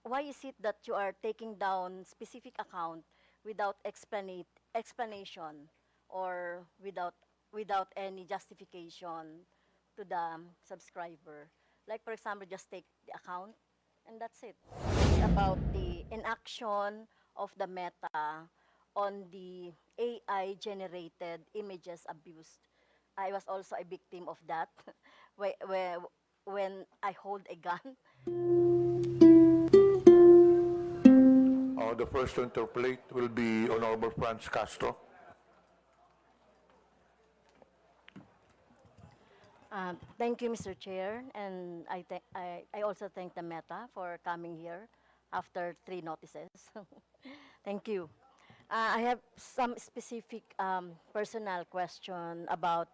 why is it that you are taking down specific account without explanation or without any justification to the subscriber? Like, for example, just take the account and that's it. It's about the inaction of the Meta on the AI-generated images abused. I was also a victim of that when I hold a gun. The first to interpolate will be Honorable Franz Castro. Thank you, Mr. Chair, and I also thank the Meta for coming here after 3 notices. Thank you. I have some specific personal question about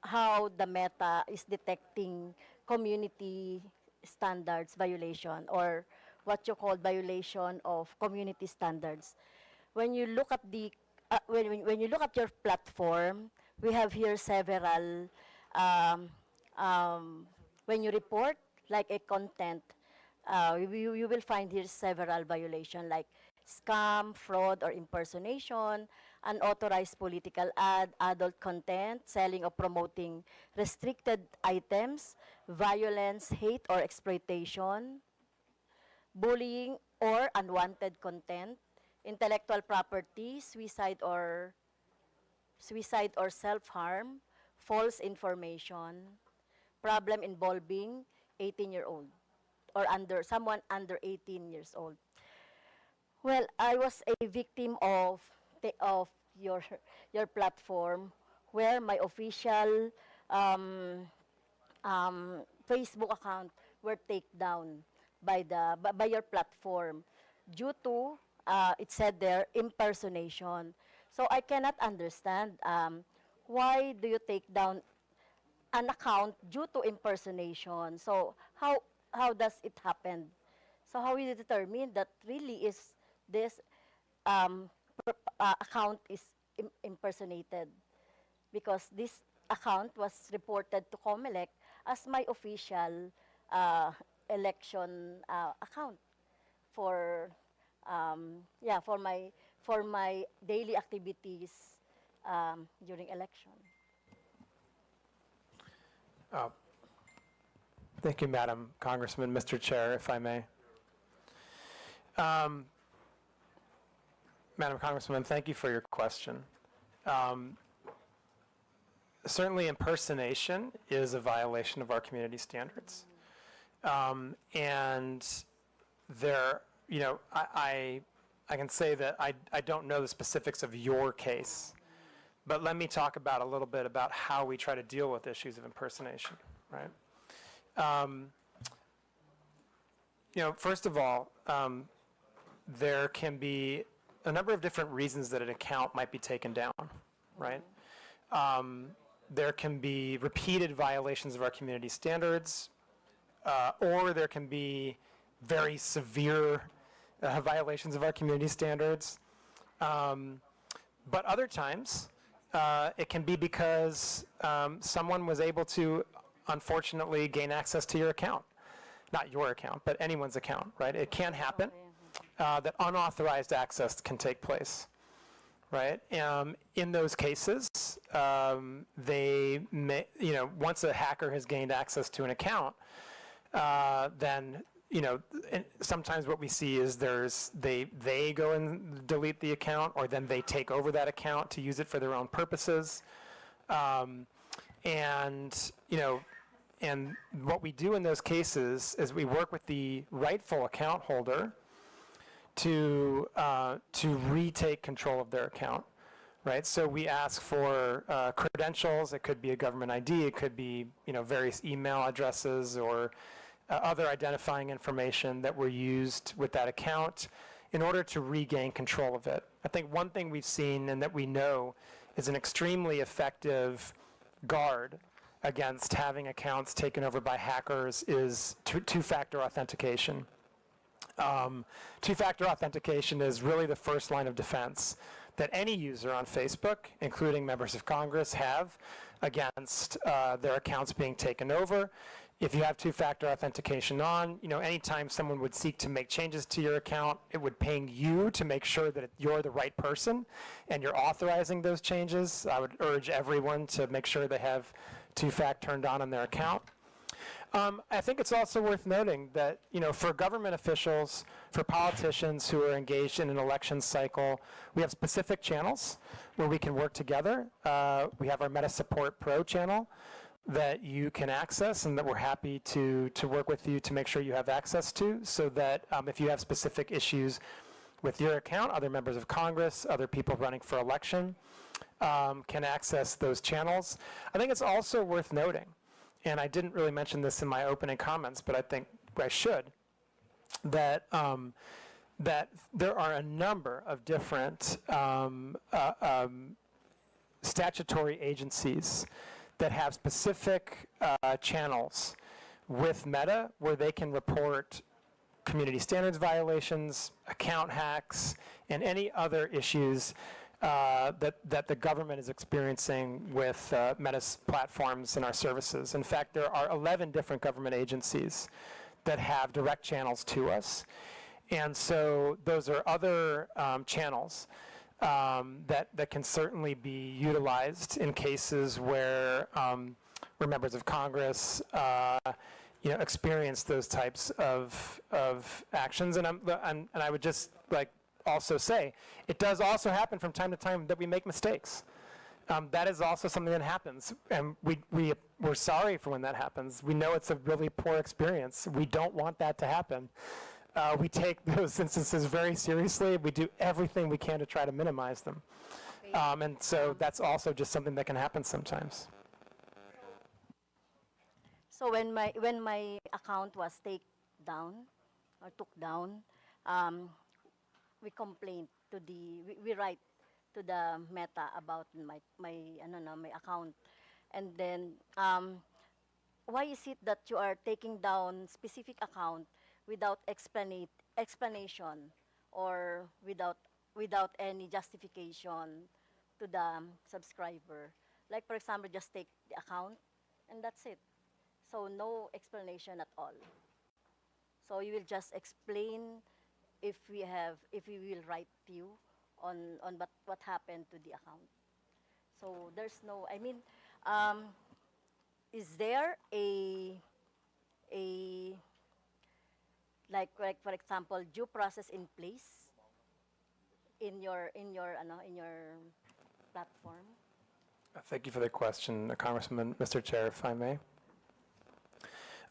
how the Meta is detecting community standards violation, or what you call violation of community standards. When you look at when you look at your platform, we have here several um, when you report like a content, you will find here several violations like scam, fraud or impersonation, unauthorized political ad, adult content, selling or promoting restricted items, violence, hate or exploitation, bullying or unwanted content, intellectual property, suicide or self-harm, false information, problem involving 18-year-old or someone under 18 years old. Well, I was a victim of of your your platform, where my official um, Facebook account were taken down by your platform due to it said there impersonation. So I cannot understand why do you take down an account due to impersonation. So how does it happen? So how you determine that really is this account is impersonated? Because this account was reported to COMELEC as my official uh, election account for yeah, for my daily activities during election. Thank you, Madam Congressman. Mr. Chair, if I may. Madam Congresswoman, thank you for your question. Certainly impersonation is a violation of our community standards. And there, you know, I can say that I don't know the specifics of your case, but let me talk about a little bit about how we try to deal with issues of impersonation, right? You know, first of all, there can be a number of different reasons that an account might be taken down, right? There can be repeated violations of our community standards, or there can be very severe violations of our community standards. But other times, it can be because someone was able to, unfortunately, gain access to your account. Not your account, but anyone's account, right? It can happen that unauthorized access can take place, right? In those cases, they may, you know, once a hacker has gained access to an account, then, you know, sometimes what we see is they go and delete the account, or then they take over that account to use it for their own purposes. And, you know, and what we do in those cases is we work with the rightful account holder to retake control of their account, right? So we ask for credentials. It could be a government ID. It could be, you know, various email addresses or other identifying information that were used with that account in order to regain control of it. I think one thing we've seen and that we know is an extremely effective guard against having accounts taken over by hackers is two-factor authentication. Two-factor authentication is really the first line of defense that any user on Facebook, including members of Congress, have against their accounts being taken over. if you have two-factor authentication on, anytime someone would seek to make changes to your account, it would ping you to make sure that you're the right person and you're authorizing those changes. I would urge everyone to make sure they have two-fact turned on their account. I think it's also worth noting that, for government officials, for politicians who are engaged in an election cycle, we have specific channels where we can work together. We have our Meta Support Pro channel that you can access and that we're happy to work with you to make sure you have access to, so that if you have specific issues with your account, other members of Congress, other people running for election can access those channels. I think it's also worth noting, and I didn't really mention this in my opening comments, but I think I should, that that there are a number of different statutory agencies that have specific channels with Meta where they can report community standards violations, account hacks, and any other issues that the government is experiencing with Meta's platforms and our services. In fact, there are 11 different government agencies that have direct channels to us. And so those are other channels that can certainly be utilized in cases where members of Congress experience those types of actions. And I would just also say, it does also happen from time to time that we make mistakes. That is also something that happens, and we're sorry for when that happens. We know it's a really poor experience. We don't want that to happen. We take those instances very seriously. We do everything we can to try to minimize them. And so that's also just something that can happen sometimes. So when my account was taken down, took down, we complained to we write to the Meta about my account, and then why is it that you are taking down specific account without explanation or without any justification to the subscriber? Like, for example, just take the account and that's it. So no explanation at all. So you will just explain if we will write to you on what happened to the account. So there's no, is there a like for example, due process in place in your platform? Thank you for the question, Congressman, Mr. Chair, if I may.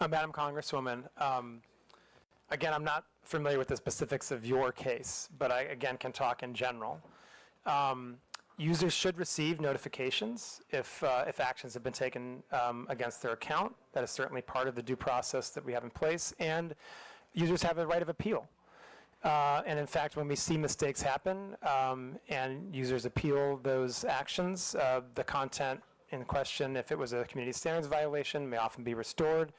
Madam Congresswoman, again, I'm not familiar with the specifics of your case, but I, again, can talk in general. Users should receive notifications if actions have been taken against their account. That is certainly part of the due process that we have in place, and users have a right of appeal. And in fact, when we see mistakes happen and users appeal those actions, the content in question, if it was a community standards violation, may often be restored.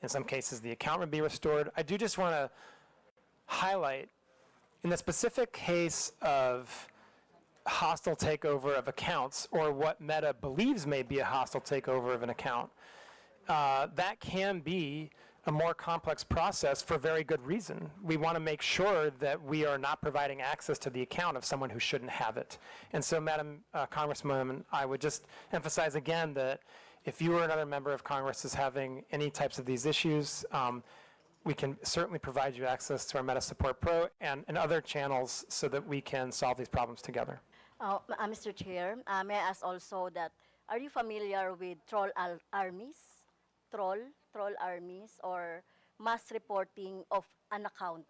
In some cases, the account would be restored. I do just want to highlight, in the specific case of hostile takeover of accounts, or what Meta believes may be a hostile takeover of an account, that can be a more complex process for very good reason. We want to make sure that we are not providing access to the account of someone who shouldn't have it. And so, Madam Congresswoman, I would just emphasize again that if you or another member of Congress is having any types of these issues, we can certainly provide you access to our Meta Support Pro and other channels so that we can solve these problems together. Mr. Chair, may I ask also that, are you familiar with troll armies? Troll armies, or mass reporting of an account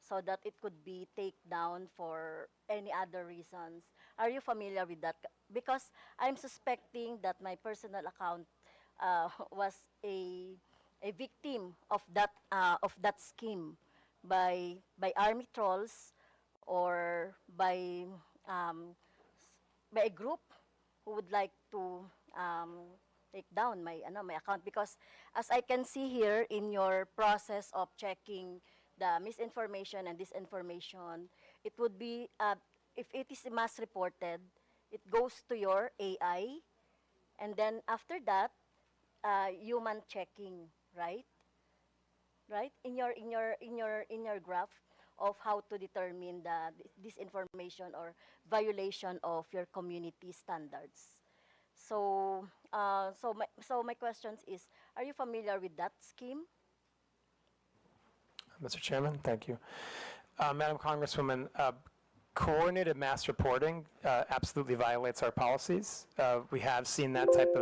so that it could be taken down for any other reasons? Are you familiar with that? Because I'm suspecting that my personal account was a victim of that scheme by army trolls, or by a group who would like to take down my account. Because as I can see here in your process of checking the misinformation and disinformation, it would be, if it is mass reported, it goes to your AI, and then after that, human checking, right? right? In your graph of how to determine the disinformation or violation of your community standards. So my questions is, are you familiar with that scheme? Mr. Chairman, thank you. Madam Congresswoman, coordinated mass reporting absolutely violates our policies. We have seen that type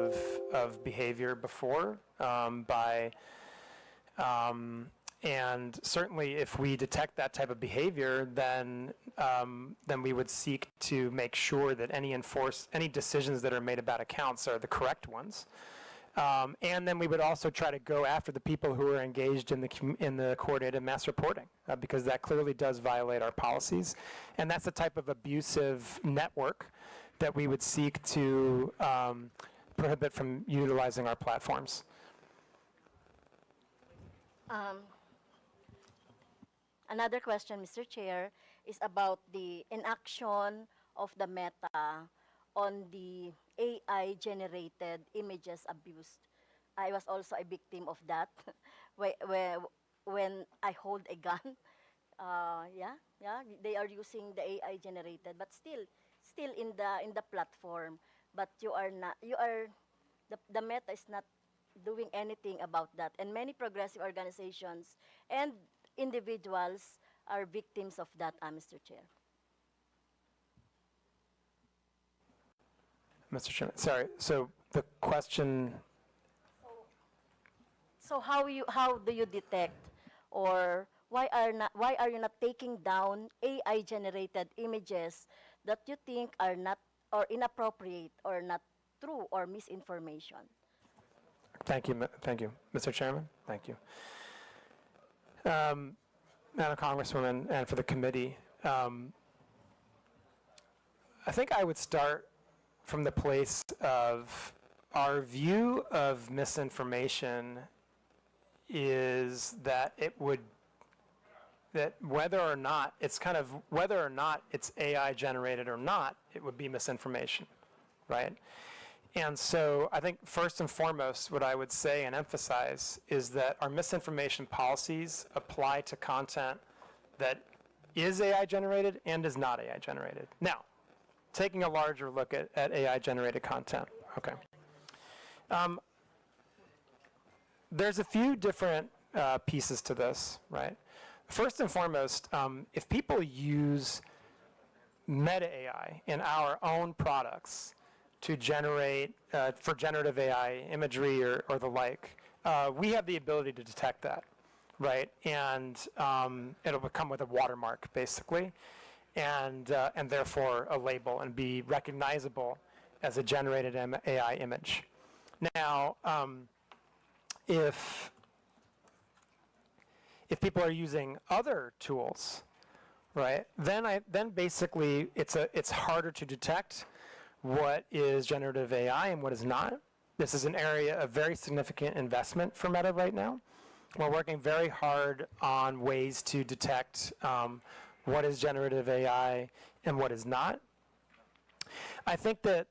of behavior before and certainly if we detect that type of behavior, then we would seek to make sure that any decisions that are made about accounts are the correct ones. And then we would also try to go after the people who are engaged in the coordinated mass reporting, because that clearly does violate our policies. And that's the type of abusive network that we would seek to prohibit from utilizing our platforms. Another question, Mr. Chair, is about the inaction of the Meta on the AI-generated images abuse. I was also a victim of that when I hold a gun. Yeah, they are using the AI-generated, but still in the platform. But the Meta is not doing anything about that. And many progressive organizations and individuals are victims of that, Mr. Chair. Mr. Chairman, sorry, so the question, So how do you detect, or why are you not taking down AI generated images that you think are not or inappropriate or not true or misinformation? thank you, Mr. Chairman, thank you. Madam Congresswoman, and for the committee, I think I would start from the place of our view of misinformation is that that whether or not it's AI generated or not, it would be misinformation, right? And so I think first and foremost, what I would say and emphasize is that our misinformation policies apply to content that is AI generated and is not AI generated. Now, taking a larger look at AI generated content, okay. There's a few different pieces to this, right? First and foremost, if people use meta AI in our own products to generate, for generative AI imagery or the like, we have the ability to detect that, right? And it'll come with a watermark, basically, and therefore a label and be recognizable as a generated AI image. Now, if people are using other tools, right, then basically it's harder to detect what is generative AI and what is not. This is an area of very significant investment for Meta right now. We're working very hard on ways to detect what is generative AI and what is not. I think that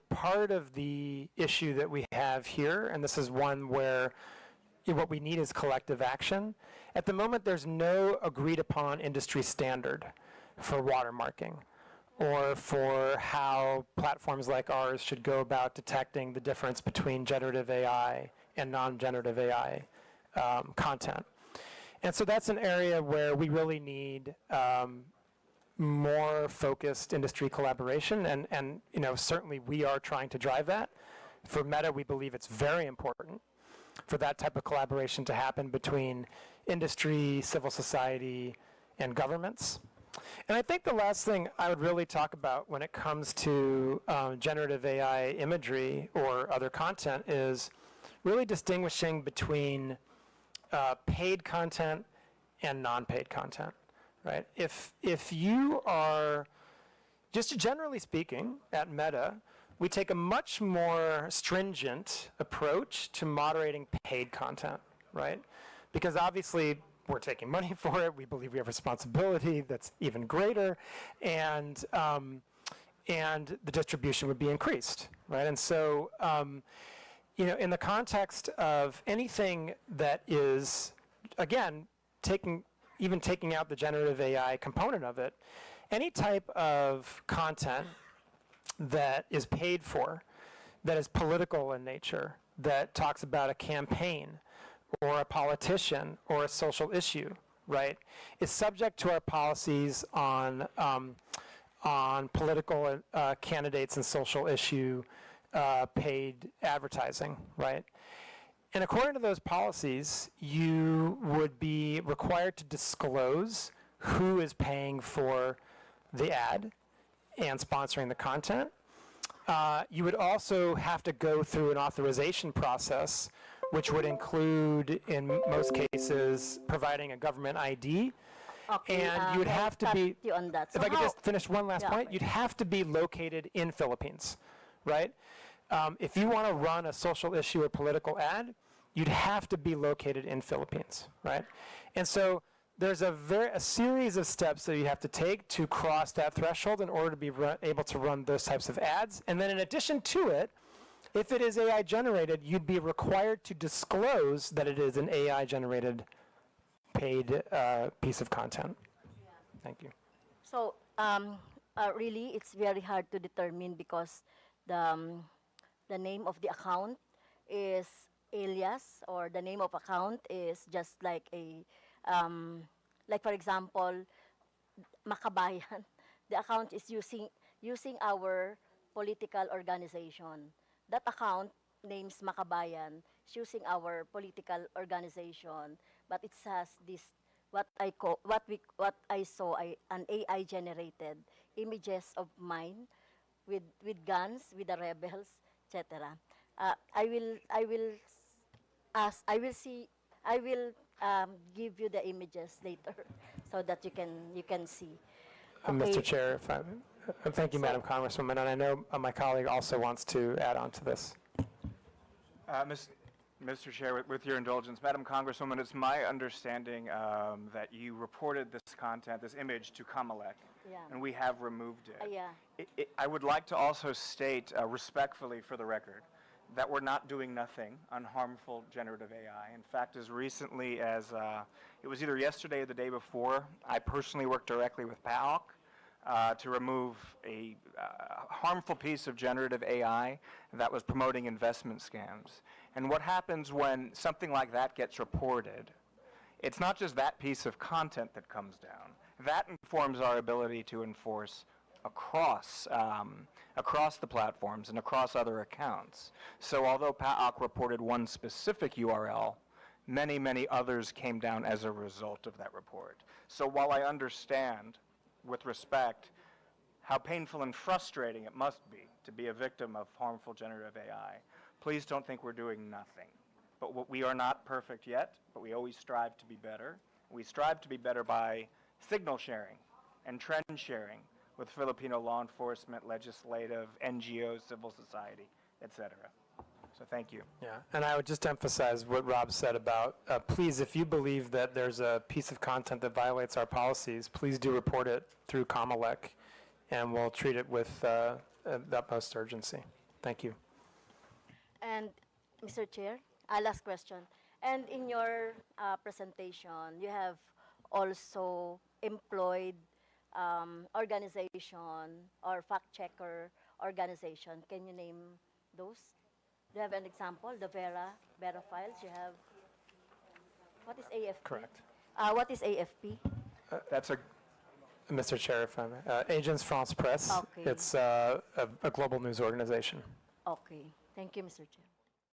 part of the issue that we have here, and this is one where what we need is collective action. At the moment, there's no agreed upon industry standard for watermarking or for how platforms like ours should go about detecting the difference between generative AI and non-generative AI content. And so that's an area where we really need more focused industry collaboration, and certainly we are trying to drive that. For Meta, we believe it's very important for that type of collaboration to happen between industry, civil society, and governments. And I think the last thing I would really talk about when it comes to generative AI imagery or other content is really distinguishing between paid content and non-paid content, right? If you are, just generally speaking, at Meta, we take a much more stringent approach to moderating paid content, right? Because obviously we're taking money for it. We believe we have responsibility that's even greater, and the distribution would be increased, right? And so, you know, in the context of anything that is, again, even taking out the generative AI component of it, any type of content that is paid for, that is political in nature, that talks about a campaign or a politician or a social issue, right, is subject to our policies on political candidates and social issue paid advertising, right? And according to those policies, you would be required to disclose who is paying for the ad and sponsoring the content. You would also have to go through an authorization process, which would include, in most cases, providing a government ID. Okay, And you would have to cut be, you on that. if So I could how- just finish one last Yeah, point, okay. you'd have to be located in Philippines, right? If you want to run a social issue or political ad, you'd have to be located in Philippines, right? And so there's a series of steps that you have to take to cross that threshold in order to be able to run those types of ads. And then in addition to it, if it is AI generated, you'd be required to disclose that it is an AI generated paid piece of content. Thank you. So really, it's very hard to determine because the name of the account is alias, or the name of account is just like a, like for example, Makabayan. The account is using our political organization. That account names Makabayan is using our political organization, but it has this what I saw an AI generated images of mine with guns, with the rebels, etc. I will give you the images later so that you can see. Mr. Chair, if I, thank you, So- Madam Congresswoman, and I know my colleague also wants to add on to this. Mr. Chair, with your indulgence, Madam Congresswoman, it's my understanding that you reported this content, this image, to Comelec, Yeah. and we have removed it. Yeah. I would like to also state respectfully for the record that we're not doing nothing on harmful generative AI. In fact, as recently as, it was either yesterday or the day before, I personally worked directly with PAOC to remove a harmful piece of generative AI that was promoting investment scams. And what happens when something like that gets reported, it's not just that piece of content that comes down. That informs our ability to enforce across the platforms and across other accounts. So although PAOC reported one specific URL, many, many others came down as a result of that report. So while I understand, with respect, how painful and frustrating it must be to be a victim of harmful generative AI, please don't think we're doing nothing. But we are not perfect yet, but we always strive to be better. We strive to be better by signal sharing and trend sharing with Filipino law enforcement, legislative, NGOs, civil society, etc. So thank you. Yeah, and I would just emphasize what Rob said about, please, if you believe that there's a piece of content that violates our policies, please do report it through Comelec, and we'll treat it with the utmost urgency. Thank you. And Mr. Chair, last question. And in your presentation, you have also employed organization or fact checker organization. Can you name those? Do you have an example? The Vera files. You have. What is AFP? Correct. What is AFP? That's a Mr. Chair, if I may. Agence France Presse. Okay. It's a global news organization. Okay. Thank you, Mr. Chair.